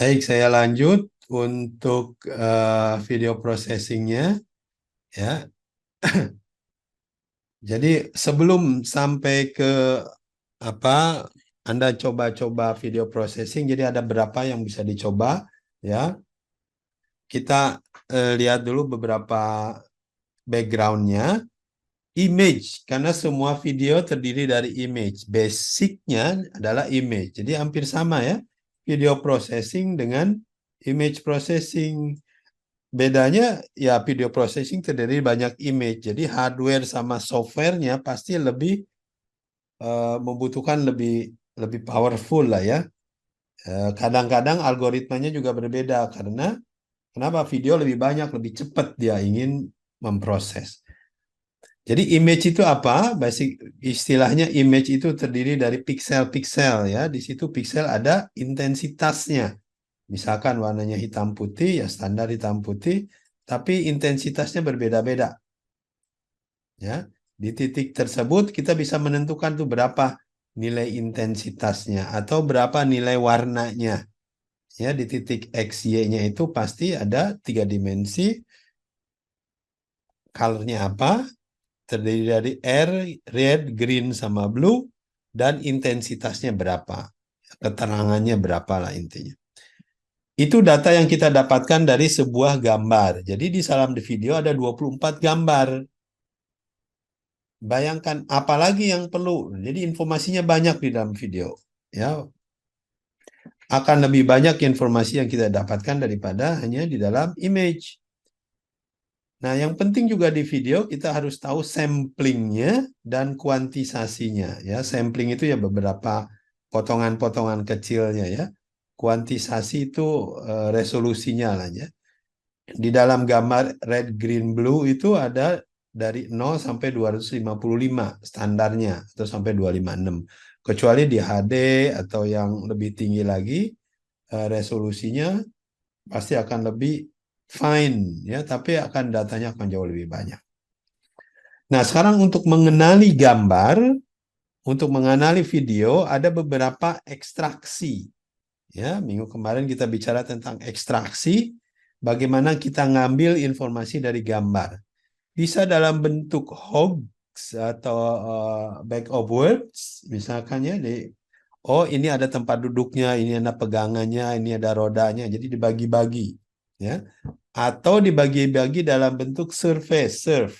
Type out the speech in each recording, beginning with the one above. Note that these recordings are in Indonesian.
Baik, saya lanjut untuk video processingnya ya. Jadi sebelum sampai ke apa Anda coba-coba video processing, jadi ada berapa yang bisa dicoba ya. Kita lihat dulu beberapa backgroundnya. Image, karena semua video terdiri dari image. Basicnya adalah image. Jadi hampir sama ya. Video processing dengan image processing. Bedanya ya video processing terdiri banyak image. Jadi hardware sama softwarenya pasti lebih membutuhkan lebih lebih powerful lah ya. Kadang-kadang algoritmanya juga berbeda karena kenapa video lebih banyak, lebih cepat dia ingin memproses. Jadi image itu apa? Basic istilahnya image itu terdiri dari piksel-piksel ya. Di situ piksel ada intensitasnya. Misalkan warnanya hitam putih ya standar hitam putih, tapi intensitasnya berbeda-beda. Ya, di titik tersebut kita bisa menentukan tuh berapa nilai intensitasnya atau berapa nilai warnanya. Ya, di titik X, Y-nya itu pasti ada 3 dimensi. Colornya apa? Terdiri dari R, red, green, sama blue, dan intensitasnya berapa. Keterangannya berapa lah intinya. Itu data yang kita dapatkan dari sebuah gambar. Jadi di dalam video ada 24 gambar. Bayangkan apalagi yang perlu. Jadi informasinya banyak di dalam video. Ya, akan lebih banyak informasi yang kita dapatkan daripada hanya di dalam image. Nah, yang penting juga di video kita harus tahu samplingnya dan kuantisasinya. Ya, sampling itu ya beberapa potongan-potongan kecilnya ya. Kuantisasi itu resolusinya lah ya. Di dalam gambar red, green, blue itu ada dari 0 sampai 255 standarnya atau sampai 256. Kecuali di HD atau yang lebih tinggi lagi resolusinya pasti akan lebih fine ya, tapi akan datanya akan jauh lebih banyak. Nah, sekarang untuk mengenali gambar, untuk mengenali video ada beberapa ekstraksi. Ya, minggu kemarin kita bicara tentang ekstraksi, bagaimana kita ngambil informasi dari gambar. Bisa dalam bentuk hogs atau back of words, misalkan ya oh ini ada tempat duduknya, ini ada pegangannya, ini ada rodanya, jadi dibagi-bagi ya. Atau dibagi-bagi dalam bentuk surface, surf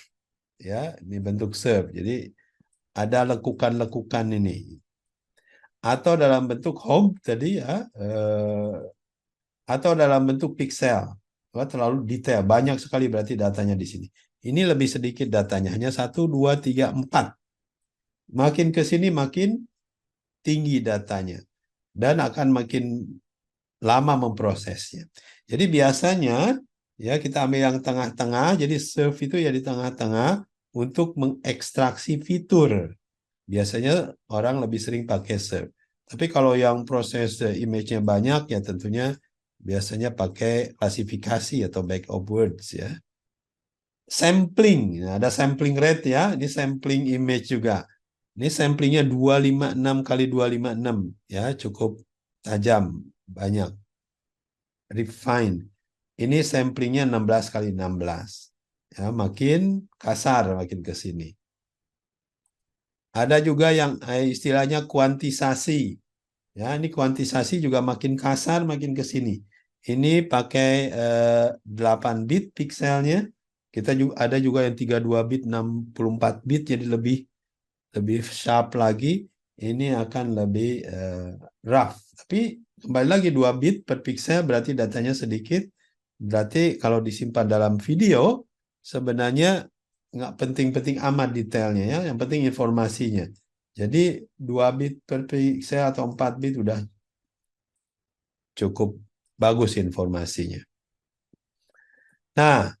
ya, ini bentuk surf. Jadi ada lekukan-lekukan ini. Atau dalam bentuk hog tadi ya, atau dalam bentuk pixel. Wah, terlalu detail, banyak sekali berarti datanya di sini. Ini lebih sedikit datanya, hanya 1, 2, 3, 4. Makin ke sini makin tinggi datanya. Dan akan makin lama memprosesnya. Jadi biasanya ya kita ambil yang tengah-tengah, jadi serve itu ya di tengah-tengah untuk mengekstraksi fitur. Biasanya orang lebih sering pakai serve. Tapi kalau yang proses image-nya banyak ya tentunya biasanya pakai klasifikasi atau back of words ya. Sampling, ada sampling rate ya, ini sampling image juga. Ini samplingnya 256 kali 256 ya, cukup tajam, banyak. Refine. Ini samplingnya 16 kali 16. Ya, makin kasar makin ke sini. Ada juga yang istilahnya kuantisasi. Ya, ini kuantisasi juga makin kasar makin ke sini. Ini pakai 8 bit pixelnya. Kita juga ada juga yang 32 bit, 64 bit jadi lebih sharp lagi. Ini akan lebih rough. Tapi kembali lagi 2 bit per pixel berarti datanya sedikit. Berarti kalau disimpan dalam video sebenarnya nggak penting-penting amat detailnya ya. Yang penting informasinya. Jadi 2 bit per pixel atau 4 bit udah cukup bagus informasinya. Nah,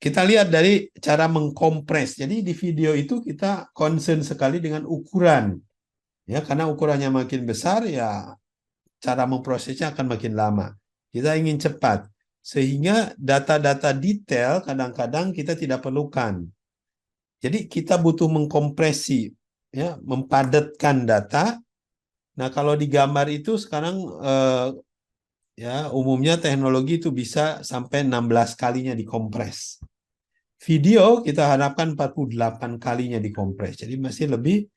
kita lihat dari cara mengkompres. Jadi di video itu kita concern sekali dengan ukuran. Ya, karena ukurannya makin besar ya cara memprosesnya akan makin lama. Kita ingin cepat. Sehingga data-data detail kadang-kadang kita tidak perlukan. Jadi kita butuh mengkompresi, ya, mempadatkan data. Nah, kalau di gambar itu sekarang Ya, umumnya teknologi itu bisa sampai 16 kalinya dikompres. Video kita harapkan 48 kalinya dikompres. Jadi masih lebih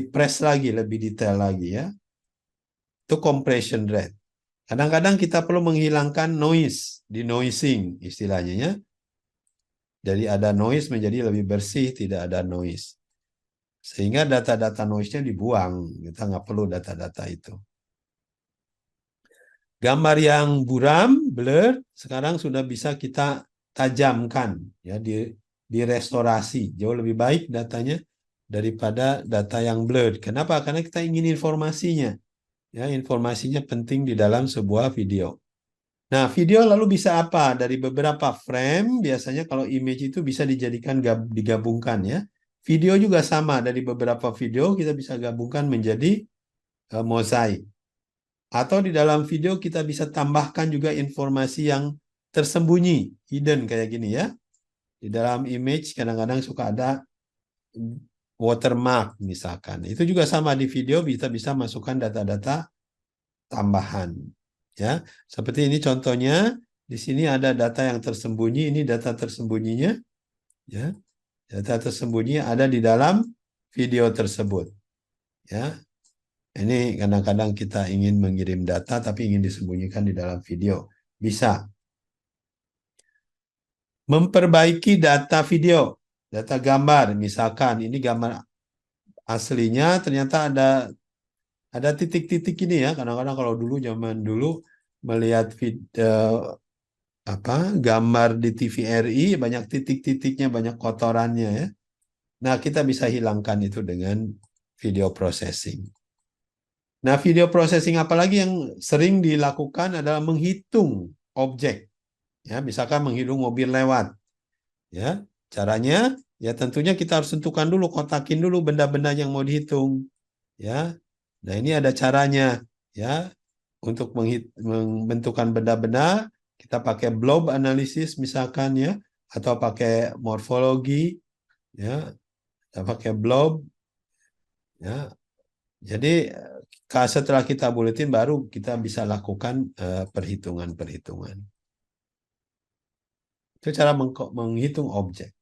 press lagi, lebih detail lagi ya. Itu compression rate. Kadang-kadang kita perlu menghilangkan noise, denoising istilahnya ya. Jadi ada noise menjadi lebih bersih, tidak ada noise. Sehingga data-data noise-nya dibuang. Kita nggak perlu data-data itu. Gambar yang buram, blur, sekarang sudah bisa kita tajamkan, ya, direstorasi. Jauh lebih baik datanya daripada data yang blurred. Kenapa? Karena kita ingin informasinya. Ya, informasinya penting di dalam sebuah video. Nah, video lalu bisa apa? Dari beberapa frame, biasanya kalau image itu bisa dijadikan digabungkan ya. Video juga sama, dari beberapa video kita bisa gabungkan menjadi mozaik. Atau di dalam video kita bisa tambahkan juga informasi yang tersembunyi, hidden kayak gini ya. Di dalam image kadang-kadang suka ada watermark misalkan. Itu juga sama di video kita bisa masukkan data-data tambahan. Ya, seperti ini contohnya. Di sini ada data yang tersembunyi, ini data tersembunyinya. Ya, data tersembunyi ada di dalam video tersebut. Ya, ini kadang-kadang kita ingin mengirim data tapi ingin disembunyikan di dalam video. Bisa. Memperbaiki data video, data gambar. Misalkan ini gambar aslinya ternyata ada titik-titik ini ya. Kadang-kadang kalau dulu zaman dulu melihat gambar di TVRI banyak titik-titiknya, banyak kotorannya ya. Nah, kita bisa hilangkan itu dengan video processing. Nah, video processing apalagi yang sering dilakukan adalah menghitung objek. Ya, misalkan menghitung mobil lewat. Ya, caranya ya tentunya kita harus tentukan dulu, kotakin dulu benda-benda yang mau dihitung. Ya. Nah, ini ada caranya ya. Untuk membentukkan benda-benda, kita pakai blob analisis misalkan ya, atau pakai morfologi ya, kita pakai blob ya. Jadi setelah kita buletin baru kita bisa lakukan perhitungan-perhitungan. Itu cara menghitung objek.